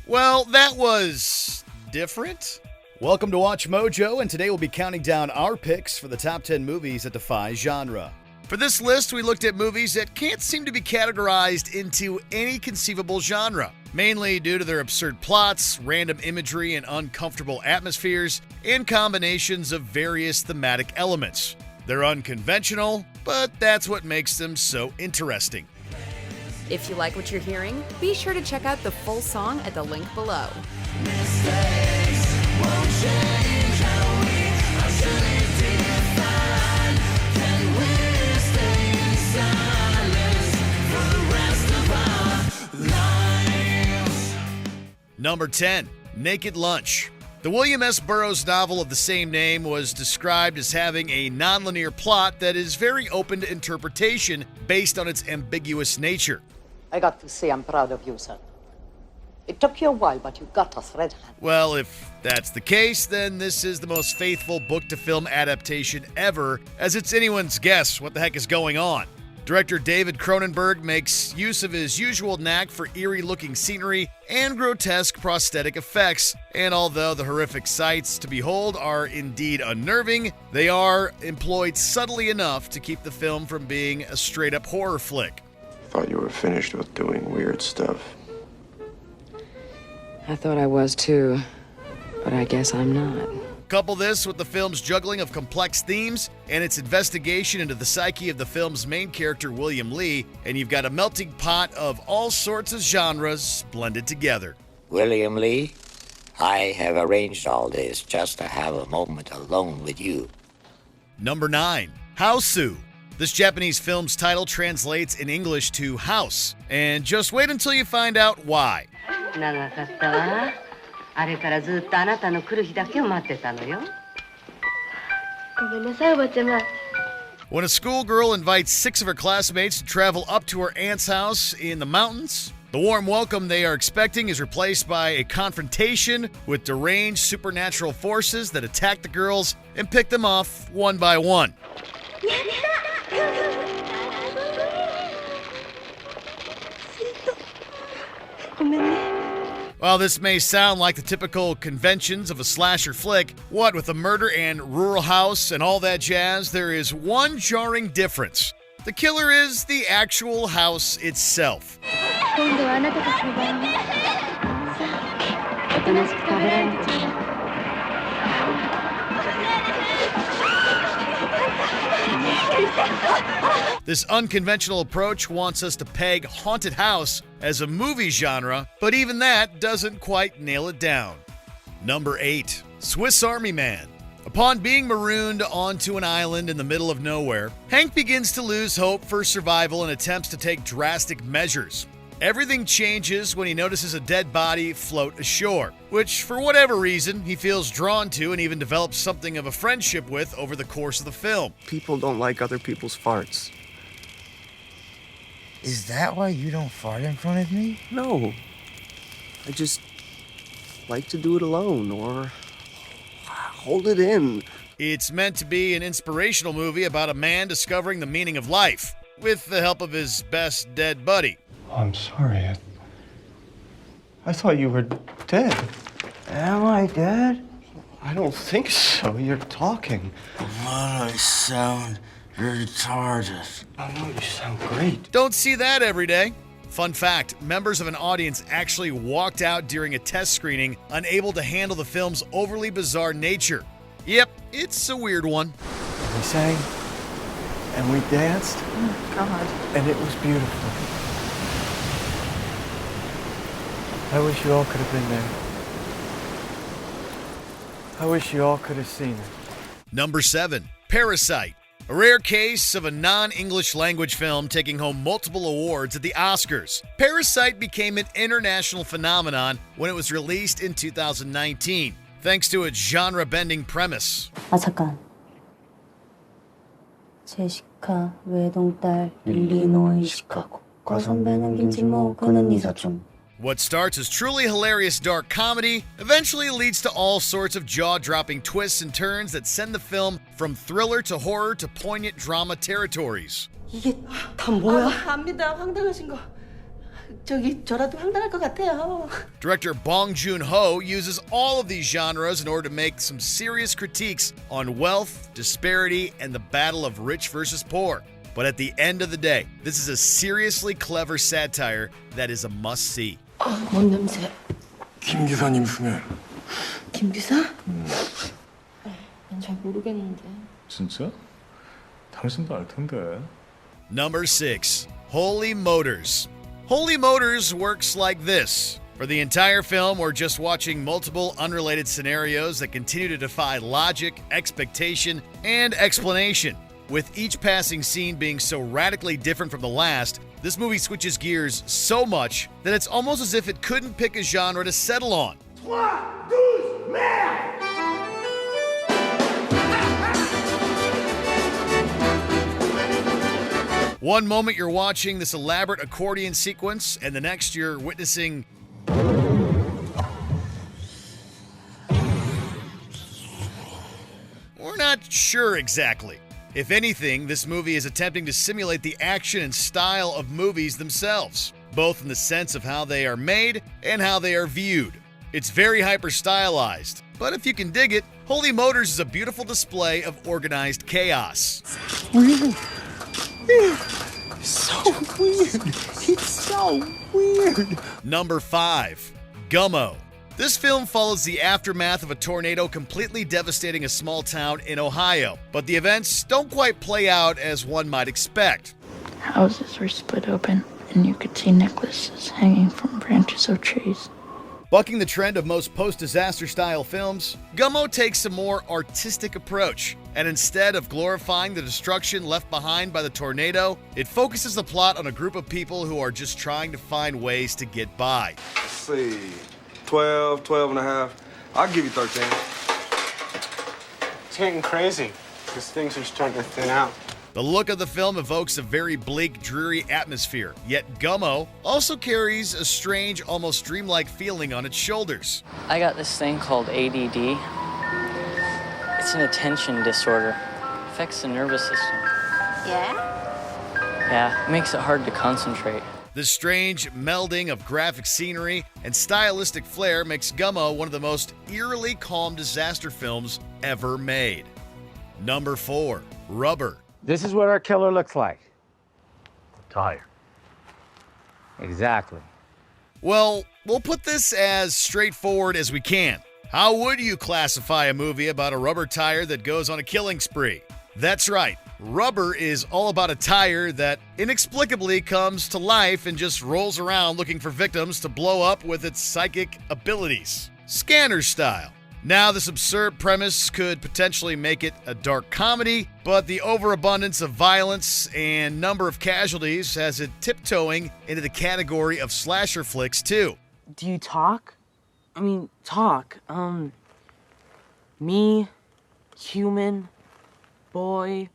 Well, that was different. Welcome to Watch Mojo, and today we'll be counting down our picks for the top 10 movies that defy genre. For this list, we looked at movies that can't seem to be categorized into any conceivable genre, mainly due to their absurd plots, random imagery, and uncomfortable atmospheres, and combinations of various thematic elements. They're unconventional, but that's what makes them so interesting. If you like what you're hearing, be sure to check out the full song at the link below. Mistakes won't change how we actually define. Can we stay in silence for the rest of our lives? Number 10, Naked Lunch. The William S. Burroughs novel of the same name was described as having a nonlinear plot that is very open to interpretation based on its ambiguous nature. I got to say I'm proud of you, son. It took you a while, but you got us red-handed. Well, if that's the case, then this is the most faithful book-to-film adaptation ever, as it's anyone's guess what the heck is going on. Director David Cronenberg makes use of his usual knack for eerie-looking scenery and grotesque prosthetic effects, and although the horrific sights to behold are indeed unnerving, they are employed subtly enough to keep the film from being a straight-up horror flick. Thought you were finished with doing weird stuff. I thought I was too, but I guess I'm not. Couple this with the film's juggling of complex themes and its investigation into the psyche of the film's main character, William Lee, and you've got a melting pot of all sorts of genres blended together. William Lee, I have arranged all this just to have a moment alone with you. Number 9, Houseu. This Japanese film's title translates in English to house, and just wait until you find out why. When a schoolgirl invites 6 of her classmates to travel up to her aunt's house in the mountains, the warm welcome they are expecting is replaced by a confrontation with deranged supernatural forces that attack the girls and pick them off one by one. While this may sound like the typical conventions of a slasher flick, what with a murder and rural house and all that jazz, there is one jarring difference. The killer is the actual house itself. This unconventional approach wants us to peg haunted house as a movie genre, but even that doesn't quite nail it down. Number 8, Swiss Army Man. Upon being marooned onto an island in the middle of nowhere, Hank begins to lose hope for survival and attempts to take drastic measures. Everything changes when he notices a dead body float ashore, which for whatever reason he feels drawn to and even develops something of a friendship with over the course of the film. People don't like other people's farts. Is that why you don't fart in front of me? No. I just like to do it alone or hold it in. It's meant to be an inspirational movie about a man discovering the meaning of life, with the help of his best dead buddy. I'm sorry. I thought you were dead. Am I dead? I don't think so. You're talking. I sound retarded. Oh, no, you sound great. Don't see that every day. Fun fact, members of an audience actually walked out during a test screening, unable to handle the film's overly bizarre nature. Yep, it's a weird one. We sang, and we danced, God. and it was beautiful. I wish you all could have been there. I wish you all could have seen it. Number 7, Parasite. A rare case of a non-English language film taking home multiple awards at the Oscars. Parasite became an international phenomenon when it was released in 2019, thanks to its genre-bending premise. 아 잠깐. 제시카 외동딸 일리노이 시카고 과선배는 김치모 그는 이사촌. What starts as truly hilarious dark comedy eventually leads to all sorts of jaw-dropping twists and turns that send the film from thriller to horror to poignant drama territories. 이게 다 뭐야? 압니다. 황당하신 거. 저라도 황당할 것 같아요. Director Bong Joon-ho uses all of these genres in order to make some serious critiques on wealth, disparity, and the battle of rich versus poor. But at the end of the day, this is a seriously clever satire that is a must-see. 뭔 냄새? 김 기사님 수면. 김 기사? 난 잘 모르겠는데. 진짜? 당신도 알 텐데. Number 6. Holy Motors. Holy Motors works like this. For the entire film, we're just watching multiple unrelated scenarios that continue to defy logic, expectation, and explanation. With each passing scene being so radically different from the last, this movie switches gears so much that it's almost as if it couldn't pick a genre to settle on. One moment you're watching this elaborate accordion sequence, and the next you're witnessing we're not sure exactly. If anything, this movie is attempting to simulate the action and style of movies themselves, both in the sense of how they are made and how they are viewed. It's very hyper-stylized, but if you can dig it, Holy Motors is a beautiful display of organized chaos. So weird. It's so weird. Number 5. Gummo. This film follows the aftermath of a tornado completely devastating a small town in Ohio, but the events don't quite play out as one might expect. Houses were split open, and you could see necklaces hanging from branches of trees. Bucking the trend of most post-disaster style films, Gummo takes a more artistic approach, and instead of glorifying the destruction left behind by the tornado, it focuses the plot on a group of people who are just trying to find ways to get by. Let's see, 12, 12 and a half. I'll give you 13. It's getting crazy. This thing's just starting to thin out. The look of the film evokes a very bleak, dreary atmosphere, yet Gummo also carries a strange, almost dreamlike feeling on its shoulders. I got this thing called ADD. It's an attention disorder. Affects the nervous system. Yeah, it makes it hard to concentrate. This strange melding of graphic scenery and stylistic flair makes Gummo one of the most eerily calm disaster films ever made. Number 4. Rubber. This is what our killer looks like. Tired. Exactly. Well, we'll put this as straightforward as we can. How would you classify a movie about a rubber tire that goes on a killing spree? That's right. Rubber is all about a tire that inexplicably comes to life and just rolls around looking for victims to blow up with its psychic abilities. Scanner style. Now, this absurd premise could potentially make it a dark comedy, but the overabundance of violence and number of casualties has it tiptoeing into the category of slasher flicks, too. Do you talk? I mean, talk. Me, human, boy.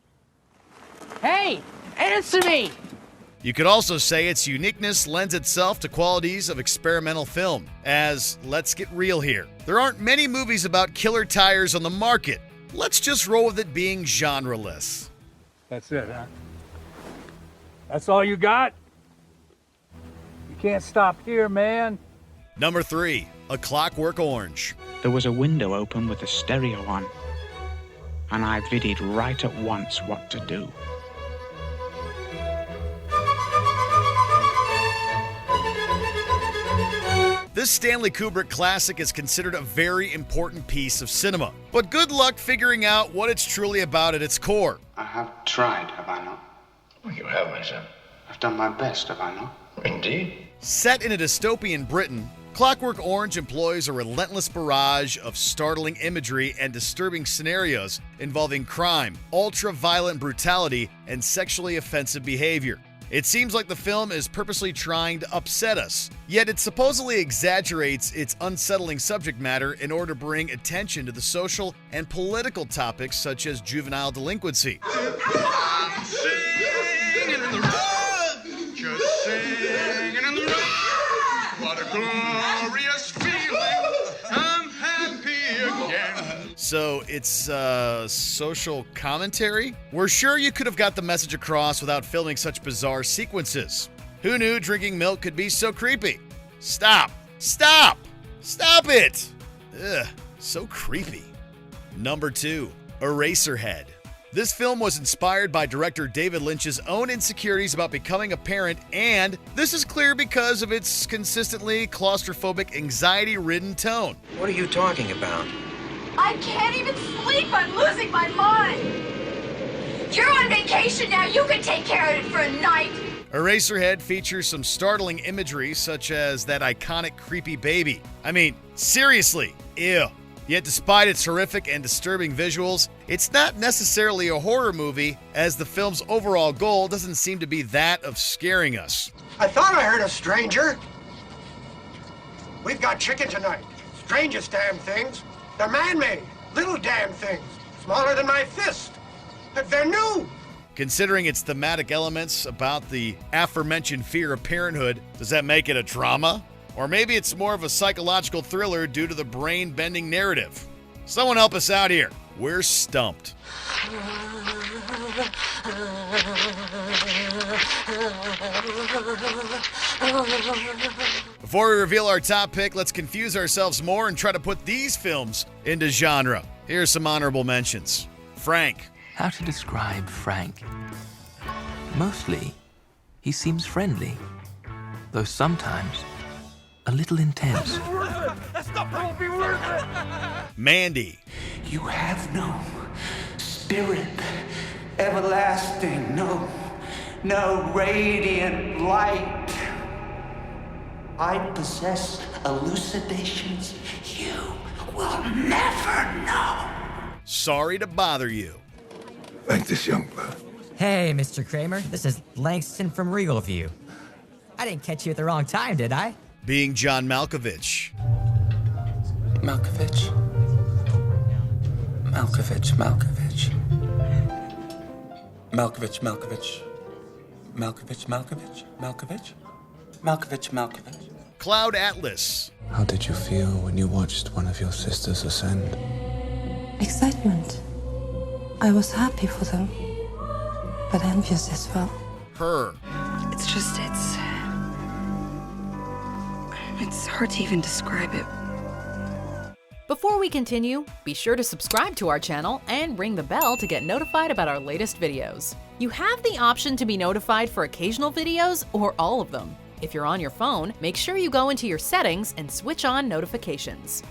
Hey, answer me! You could also say its uniqueness lends itself to qualities of experimental film, as, let's get real here, there aren't many movies about killer tires on the market. Let's just roll with it being genreless. That's it, huh? That's all you got? You can't stop here, man. Number 3. A Clockwork Orange. There was a window open with a stereo on, and I viddied right at once what to do. This Stanley Kubrick classic is considered a very important piece of cinema, but good luck figuring out what it's truly about at its core. I have tried, have I not? Well, you have, my son. I've done my best, have I not? Indeed. Set in a dystopian Britain, Clockwork Orange employs a relentless barrage of startling imagery and disturbing scenarios involving crime, ultra-violent brutality, and sexually offensive behavior. It seems like the film is purposely trying to upset us, yet it supposedly exaggerates its unsettling subject matter in order to bring attention to the social and political topics such as juvenile delinquency. I'm singing in the road, just singing in the road. What a glorious feeling, I'm happy again. So it's social commentary? We're sure you could have got the message across without filming such bizarre sequences. Who knew drinking milk could be so creepy? Stop! Stop! Stop it! Ugh, so creepy. Number 2, Eraserhead. This film was inspired by director David Lynch's own insecurities about becoming a parent, and this is clear because of its consistently claustrophobic, anxiety-ridden tone. What are you talking about? I can't even sleep. I'm losing my mind. You're on vacation now. You can take care of it for a night. Eraserhead features some startling imagery, such as that iconic creepy baby. I mean, seriously, ew. Yet despite its horrific and disturbing visuals, it's not necessarily a horror movie, as the film's overall goal doesn't seem to be that of scaring us. I thought I heard a stranger. We've got chicken tonight. Strangest damn things. They're man-made. Little damn things. Smaller than my fist. They're new. Considering its thematic elements about the aforementioned fear of parenthood, does that make it a drama? Or maybe it's more of a psychological thriller due to the brain-bending narrative. Someone help us out here. We're stumped. Before we reveal our top pick, let's confuse ourselves more and try to put these films into genre. Here's some honorable mentions. Frank. How to describe Frank? Mostly, he seems friendly, though sometimes a little intense. Mandy. You have no spirit, everlasting, no radiant light. I possess elucidations you will never know. Sorry to bother you. Thank this young blood. Hey, Mr. Kramer, this is Langston from Regal View. I didn't catch you at the wrong time, did I? Being John Malkovich. Malkovich. Malkovich, Malkovich. Malkovich, Malkovich. Malkovich, Malkovich, Malkovich. Malkovich, Malkovich. Cloud Atlas. How did you feel when you watched one of your sisters ascend? Excitement. I was happy for them, but envious as well. Her. It's hard to even describe it. Before we continue, be sure to subscribe to our channel and ring the bell to get notified about our latest videos. You have the option to be notified for occasional videos or all of them. If you're on your phone, make sure you go into your settings and switch on notifications.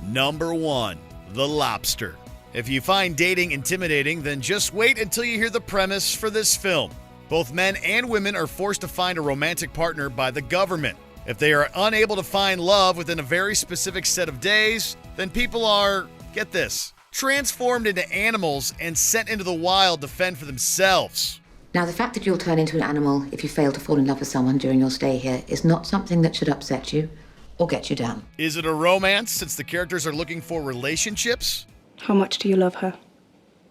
Number 1, The Lobster. If you find dating intimidating, then just wait until you hear the premise for this film. Both men and women are forced to find a romantic partner by the government. If they are unable to find love within a very specific set of days, then people are, get this, transformed into animals and sent into the wild to fend for themselves. Now, the fact that you'll turn into an animal if you fail to fall in love with someone during your stay here is not something that should upset you or get you down. Is it a romance since the characters are looking for relationships? How much do you love her?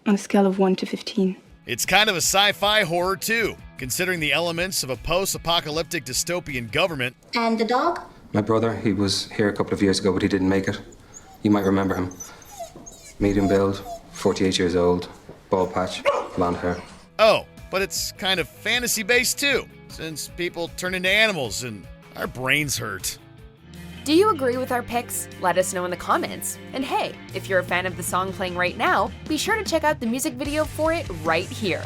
On a scale of 1 to 15. It's kind of a sci-fi horror too, considering the elements of a post-apocalyptic dystopian government. And the dog? My brother, he was here a couple of years ago, but he didn't make it. You might remember him. Medium build, 48 years old, bald patch, blonde hair. Oh, but it's kind of fantasy-based too, since people turn into animals and our brains hurt. Do you agree with our picks? Let us know in the comments. And hey, if you're a fan of the song playing right now, be sure to check out the music video for it right here.